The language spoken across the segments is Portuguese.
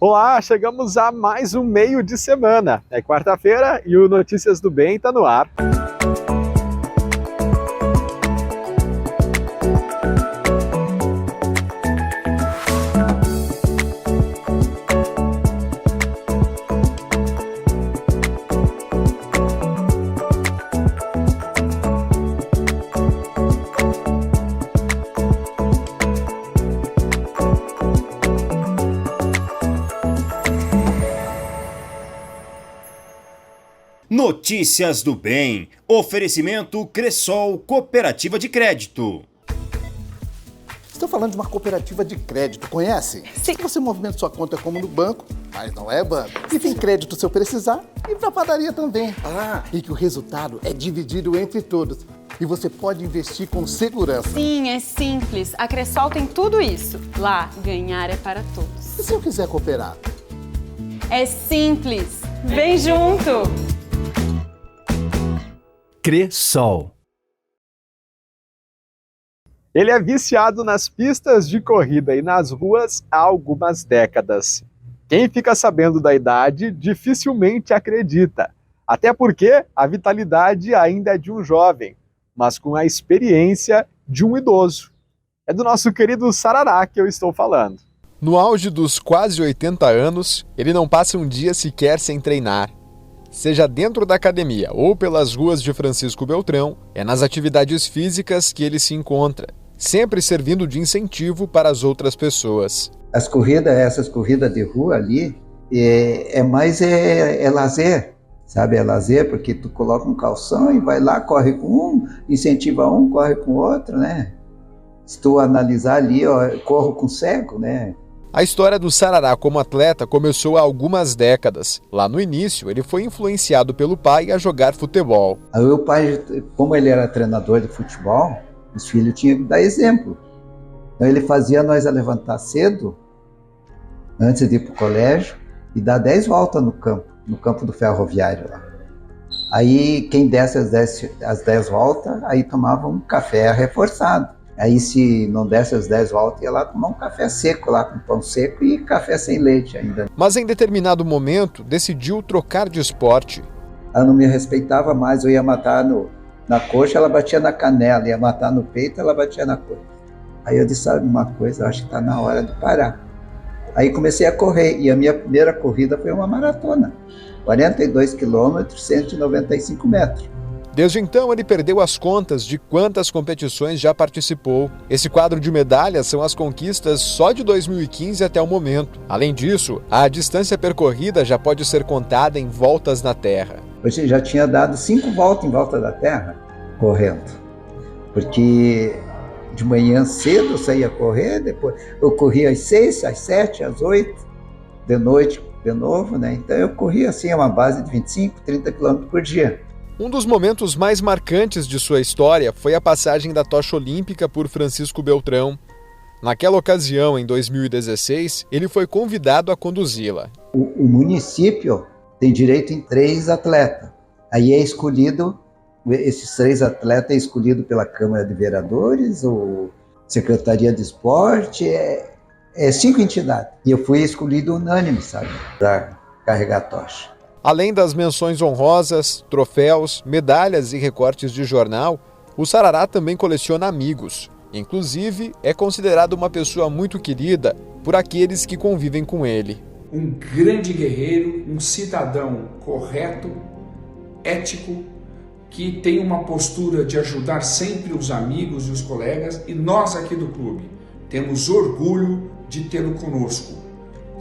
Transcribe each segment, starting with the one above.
Olá, chegamos a mais um meio de semana. É quarta-feira e o Notícias do Bem está no ar. Notícias do Bem. Oferecimento Cressol Cooperativa de Crédito. Estou falando de uma cooperativa de crédito, conhece? Sim. Você movimenta sua conta como no banco, mas não é banco. E tem crédito se eu precisar e para padaria também. E que o resultado é dividido entre todos. E você pode investir com segurança. Sim, é simples. A Cressol tem tudo isso. Lá, ganhar é para todos. E se eu quiser cooperar? É simples. Vem junto! Cressol. Ele é viciado nas pistas de corrida e nas ruas há algumas décadas. Quem fica sabendo da idade dificilmente acredita, até porque a vitalidade ainda é de um jovem, mas com a experiência de um idoso. É do nosso querido Sarará que eu estou falando. No auge dos quase 80 anos, ele não passa um dia sequer sem treinar. Seja dentro da academia ou pelas ruas de Francisco Beltrão, é nas atividades físicas que ele se encontra, sempre servindo de incentivo para as outras pessoas. Essas corridas de rua ali, é mais lazer, sabe? É lazer porque tu coloca um calção e vai lá, corre com um, incentiva um, corre com o outro, né? Se tu analisar ali, ó, corro com cego, né? A história do Sarará como atleta começou há algumas décadas. Lá no início, ele foi influenciado pelo pai a jogar futebol. Aí o pai, como ele era treinador de futebol, os filhos tinham que dar exemplo. Então ele fazia nós levantar cedo, antes de ir para o colégio, e dar 10 voltas no campo do ferroviário lá. Aí quem desse as 10 voltas, aí tomava um café reforçado. Aí se não desse as 10 voltas, ia lá tomar um café seco lá, com pão seco e café sem leite ainda. Mas em determinado momento, decidiu trocar de esporte. Ela não me respeitava mais, eu ia matar na coxa, ela batia na canela, ia matar no peito, ela batia na coxa. Aí eu disse, sabe uma coisa, eu acho que está na hora de parar. Aí comecei a correr, e a minha primeira corrida foi uma maratona, 42 quilômetros, 195 metros. Desde então, ele perdeu as contas de quantas competições já participou. Esse quadro de medalhas são as conquistas só de 2015 até o momento. Além disso, a distância percorrida já pode ser contada em voltas na Terra. Hoje já tinha dado 5 voltas em volta da Terra, correndo. Porque de manhã cedo eu saía correr, depois eu corria às 6, às 7, às 8, de noite de novo, né? Então eu corria assim a uma base de 25, 30 quilômetros por dia. Um dos momentos mais marcantes de sua história foi a passagem da tocha olímpica por Francisco Beltrão. Naquela ocasião, em 2016, ele foi convidado a conduzi-la. O município tem direito em 3 atletas. Aí é escolhido, esses 3 atletas é escolhido pela Câmara de Vereadores, ou Secretaria de Esporte, 5 entidades. E eu fui escolhido unânime, sabe, para carregar a tocha. Além das menções honrosas, troféus, medalhas e recortes de jornal, o Sarará também coleciona amigos. Inclusive, é considerado uma pessoa muito querida por aqueles que convivem com ele. Um grande guerreiro, um cidadão correto, ético, que tem uma postura de ajudar sempre os amigos e os colegas, e nós aqui do clube temos orgulho de tê-lo conosco.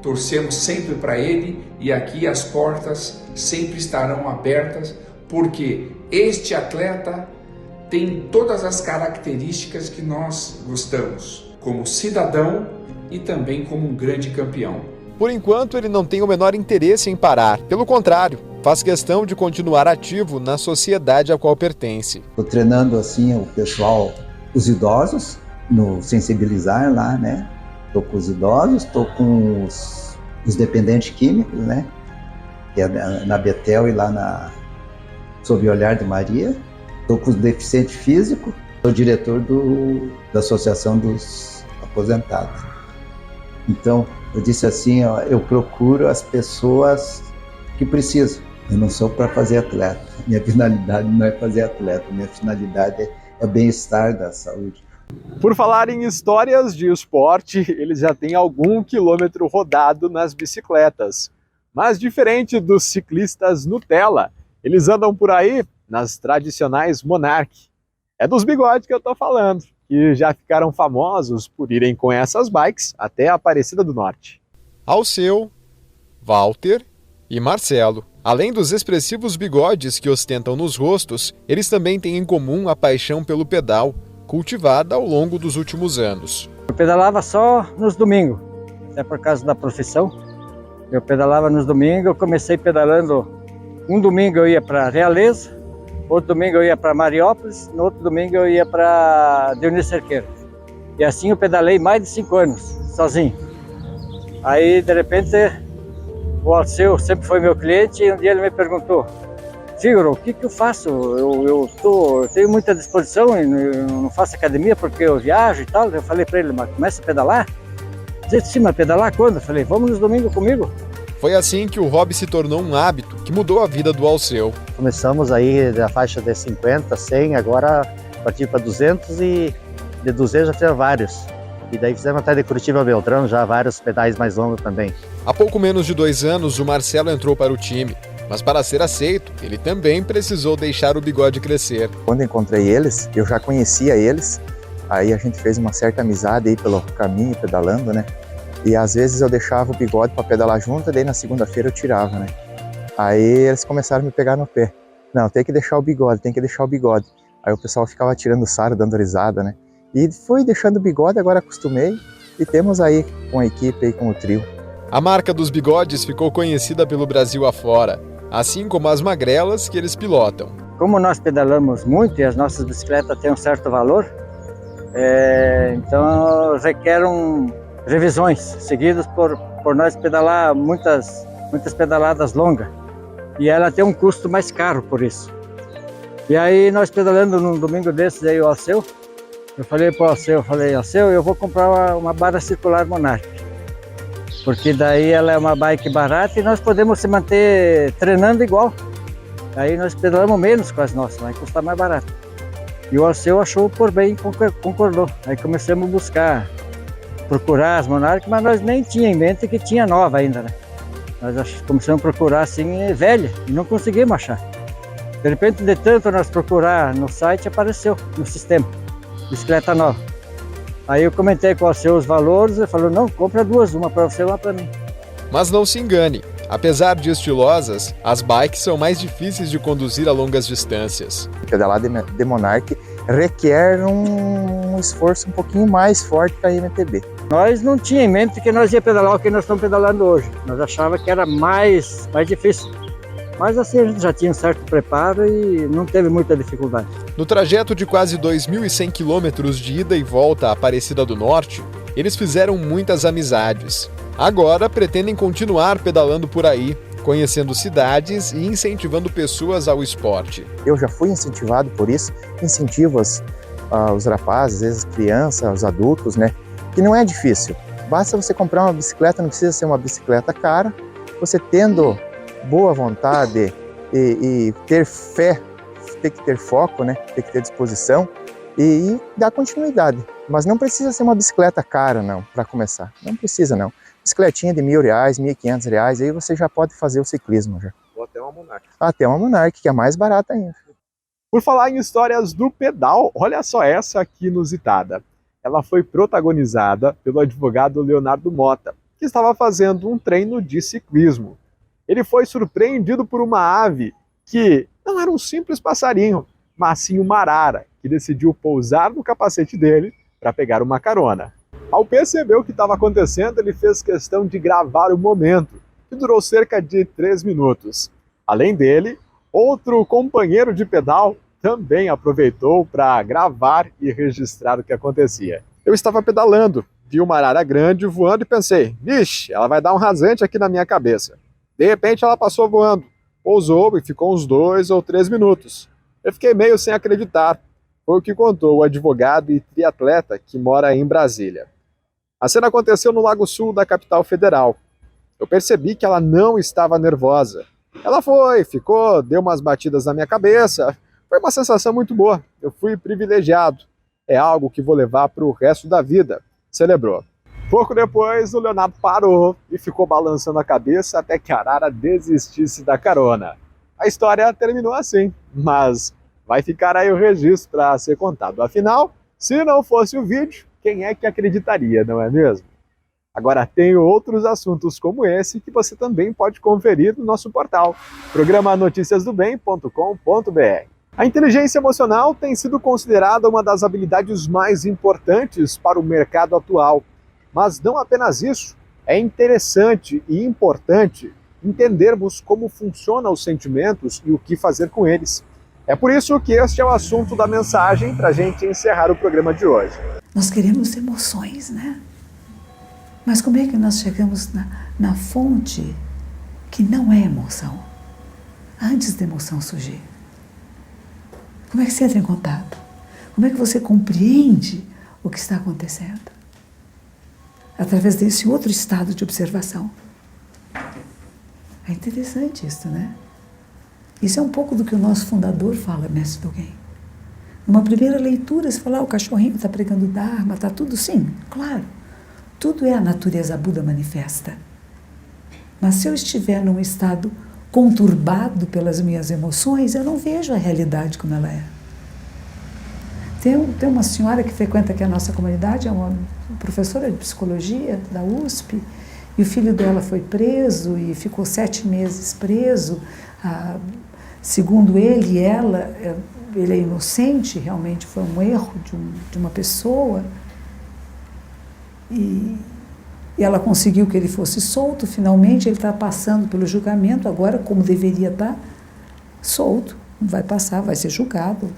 Torcemos sempre para ele e aqui as portas sempre estarão abertas, porque este atleta tem todas as características que nós gostamos, como cidadão e também como um grande campeão. Por enquanto, ele não tem o menor interesse em parar. Pelo contrário, faz questão de continuar ativo na sociedade a qual pertence. Estou treinando assim o pessoal, os idosos, no sensibilizar lá, né? Estou com os idosos, estou com os dependentes químicos, né? Que é na Betel e lá sob o olhar de Maria. Estou com os deficientes físicos, sou diretor da Associação dos Aposentados. Então, eu disse assim, ó, eu procuro as pessoas que precisam. Eu não sou para fazer atleta. Minha finalidade não é fazer atleta. Minha finalidade é bem-estar da saúde. Por falar em histórias de esporte, eles já têm algum quilômetro rodado nas bicicletas. Mas diferente dos ciclistas Nutella, eles andam por aí nas tradicionais Monarch. É dos bigodes que eu tô falando, que já ficaram famosos por irem com essas bikes até a Aparecida do Norte. Alceu, Walter e Marcelo. Além dos expressivos bigodes que ostentam nos rostos, eles também têm em comum a paixão pelo pedal, cultivada ao longo dos últimos anos. Eu pedalava só nos domingos, até por causa da profissão. Eu pedalava nos domingos, eu comecei pedalando, um domingo eu ia para Realeza, outro domingo eu ia para Mariópolis, no outro domingo eu ia para Dionísio Cerqueira. E assim eu pedalei mais de 5 anos, sozinho. Aí, de repente, o Alceu sempre foi meu cliente e um dia ele me perguntou: Fígaro, o que eu faço? Eu tenho muita disposição e não faço academia porque eu viajo e tal. Eu falei para ele: mas começa a pedalar? Ele disse: sim, mas pedalar quando? Eu falei: vamos nos domingos comigo. Foi assim que o hobby se tornou um hábito que mudou a vida do Alceu. Começamos aí da faixa de 50, 100, agora partir para 200 e de 200 já tinha vários. E daí fizemos até de Curitiba a Beltrão, já vários pedais mais longos também. Há pouco menos de 2 anos, o Marcelo entrou para o time. Mas para ser aceito, ele também precisou deixar o bigode crescer. Quando encontrei eles, eu já conhecia eles, aí a gente fez uma certa amizade aí pelo caminho, pedalando, né? E às vezes eu deixava o bigode para pedalar junto, daí na segunda-feira eu tirava, né? Aí eles começaram a me pegar no pé. Não, tem que deixar o bigode, tem que deixar o bigode. Aí o pessoal ficava tirando sarro, dando risada, né? E fui deixando o bigode, agora acostumei e temos aí com a equipe, aí com o trio. A marca dos bigodes ficou conhecida pelo Brasil afora, assim como as magrelas que eles pilotam. Como nós pedalamos muito e as nossas bicicletas têm um certo valor, então requerem revisões seguidas por nós pedalar muitas pedaladas longas. E ela tem um custo mais caro por isso. E aí nós pedalando num domingo desses aí, o Alceu, eu falei para o Alceu, Alceu, eu vou comprar uma barra circular Monarch. Porque daí ela é uma bike barata e nós podemos se manter treinando igual. Aí nós pedalamos menos com as nossas, vai custar mais barato. E o Alceu achou por bem e concordou. Aí começamos a procurar as Monarch, mas nós nem tínhamos em mente que tinha nova ainda, né? Nós começamos a procurar assim, velha, e não conseguimos achar. De repente, de tanto nós procurar no site, apareceu no sistema, bicicleta nova. Aí eu comentei com o Alceu os valores, ele falou: não, compra 2, uma para você e uma para mim. Mas não se engane, apesar de estilosas, as bikes são mais difíceis de conduzir a longas distâncias. Pedalar de Monarch requer um esforço um pouquinho mais forte que a MTB. Nós não tínhamos em mente que nós ia pedalar o que nós estamos pedalando hoje. Nós achávamos que era mais difícil. Mas assim a gente já tinha um certo preparo e não teve muita dificuldade. No trajeto de quase 2.100 quilômetros de ida e volta à Aparecida do Norte, eles fizeram muitas amizades. Agora pretendem continuar pedalando por aí, conhecendo cidades e incentivando pessoas ao esporte. Eu já fui incentivado por isso, incentivo os rapazes, as crianças, os adultos, né? Que não é difícil. Basta você comprar uma bicicleta, não precisa ser uma bicicleta cara, você tendo boa vontade e ter fé, tem que ter foco, né? Tem que ter disposição e dar continuidade. Mas não precisa ser uma bicicleta cara, não, para começar. Não precisa, não. Bicicletinha de R$1.000, R$1.500, aí você já pode fazer o ciclismo. Já. Ou até uma Monarch. Até uma Monarch, que é mais barata ainda. Por falar em histórias do pedal, olha só essa aqui inusitada. Ela foi protagonizada pelo advogado Leonardo Mota, que estava fazendo um treino de ciclismo. Ele foi surpreendido por uma ave que não era um simples passarinho, mas sim uma arara, que decidiu pousar no capacete dele para pegar uma carona. Ao perceber o que estava acontecendo, ele fez questão de gravar o momento, que durou cerca de 3 minutos. Além dele, outro companheiro de pedal também aproveitou para gravar e registrar o que acontecia. Eu estava pedalando, vi uma arara grande voando e pensei: vixe, ela vai dar um rasante aqui na minha cabeça. De repente ela passou voando, pousou e ficou uns 2 ou 3 minutos. Eu fiquei meio sem acreditar. Foi o que contou o advogado e triatleta que mora em Brasília. A cena aconteceu no Lago Sul da capital federal. Eu percebi que ela não estava nervosa. Ela ficou, deu umas batidas na minha cabeça. Foi uma sensação muito boa. Eu fui privilegiado. É algo que vou levar para o resto da vida, celebrou. Pouco depois, o Leonardo parou e ficou balançando a cabeça até que a arara desistisse da carona. A história terminou assim, mas vai ficar aí o registro para ser contado. Afinal, se não fosse o vídeo, quem é que acreditaria, não é mesmo? Agora tem outros assuntos como esse que você também pode conferir no nosso portal, programanoticiasdobem.com.br. A inteligência emocional tem sido considerada uma das habilidades mais importantes para o mercado atual. Mas não apenas isso, é interessante e importante entendermos como funcionam os sentimentos e o que fazer com eles. É por isso que este é o assunto da mensagem para a gente encerrar o programa de hoje. Nós queremos emoções, né? Mas como é que nós chegamos na fonte que não é emoção? Antes da emoção surgir. Como é que você entra em contato? Como é que você compreende o que está acontecendo? Através desse outro estado de observação. É interessante isso, né? Isso é um pouco do que o nosso fundador fala, Mestre Dogen. Numa primeira leitura, você fala, o cachorrinho está pregando Dharma, está tudo sim, claro. Tudo é a natureza Buda manifesta. Mas se eu estiver num estado conturbado pelas minhas emoções, eu não vejo a realidade como ela é. Tem uma senhora que frequenta aqui a nossa comunidade, é uma professora de psicologia da USP, e o filho dela foi preso e ficou 7 meses preso. Segundo ele e ela, ele é inocente, realmente foi um erro de uma pessoa. E ela conseguiu que ele fosse solto, finalmente ele está passando pelo julgamento, agora como deveria estar, solto, vai passar, vai ser julgado.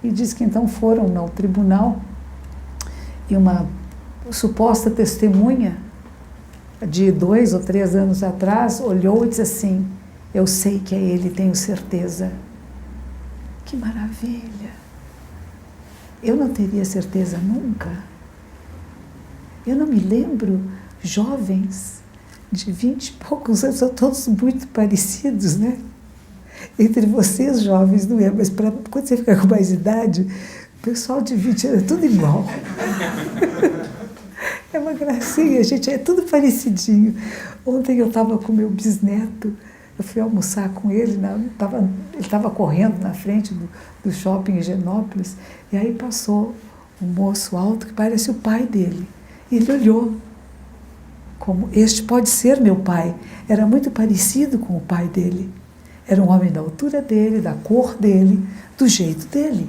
E diz que então foram ao tribunal e uma suposta testemunha de 2 ou 3 anos atrás olhou e disse assim, eu sei que é ele, tenho certeza. Que maravilha! Eu não teria certeza nunca. Eu não me lembro, jovens de 20 e poucos anos, são todos muito parecidos, né? Entre vocês, jovens, não é, mas quando você fica com mais idade, o pessoal de 20 anos é tudo igual. É uma gracinha, gente, é tudo parecidinho. Ontem eu estava com meu bisneto, eu fui almoçar com ele, ele estava correndo na frente do shopping em Higienópolis, e aí passou um moço alto que parece o pai dele. E ele olhou, como este pode ser meu pai. Era muito parecido com o pai dele. Era um homem da altura dele, da cor dele, do jeito dele.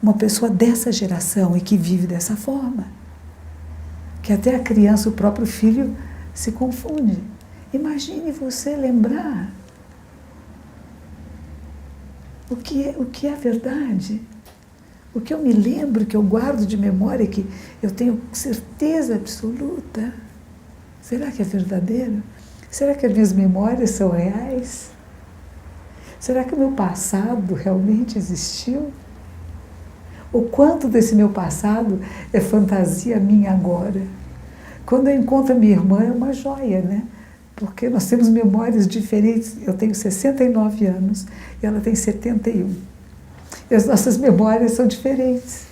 Uma pessoa dessa geração e que vive dessa forma. Que até a criança, o próprio filho, se confunde. Imagine você lembrar o que é verdade. O que eu me lembro, que eu guardo de memória, que eu tenho certeza absoluta. Será que é verdadeiro? Será que as minhas memórias são reais? Será que o meu passado realmente existiu? O quanto desse meu passado é fantasia minha agora? Quando eu encontro a minha irmã, é uma joia, né? Porque nós temos memórias diferentes. Eu tenho 69 anos e ela tem 71. E as nossas memórias são diferentes.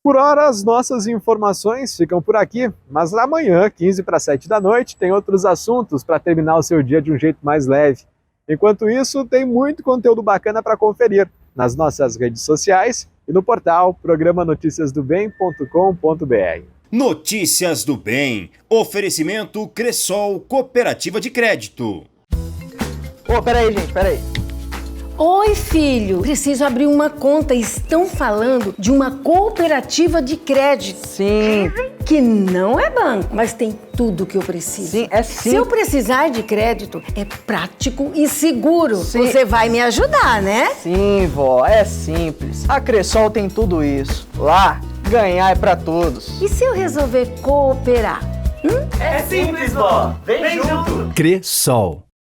Por hora, as nossas informações ficam por aqui, mas amanhã, 15 para 7 da noite, tem outros assuntos para terminar o seu dia de um jeito mais leve. Enquanto isso, tem muito conteúdo bacana para conferir nas nossas redes sociais e no portal programanoticiasdobem.com.br. Notícias do Bem. Oferecimento Cressol Cooperativa de Crédito. Peraí, gente, peraí. Oi, filho. Preciso abrir uma conta. Estão falando de uma cooperativa de crédito. Sim. Que não é banco, mas tem tudo que eu preciso. Sim, é sim. Se eu precisar de crédito, é prático e seguro. Sim. Você vai me ajudar, né? Sim, vó, é simples. A Cressol tem tudo isso. Lá, ganhar é pra todos. E se eu resolver cooperar? É simples, vó. Vem junto. Cressol.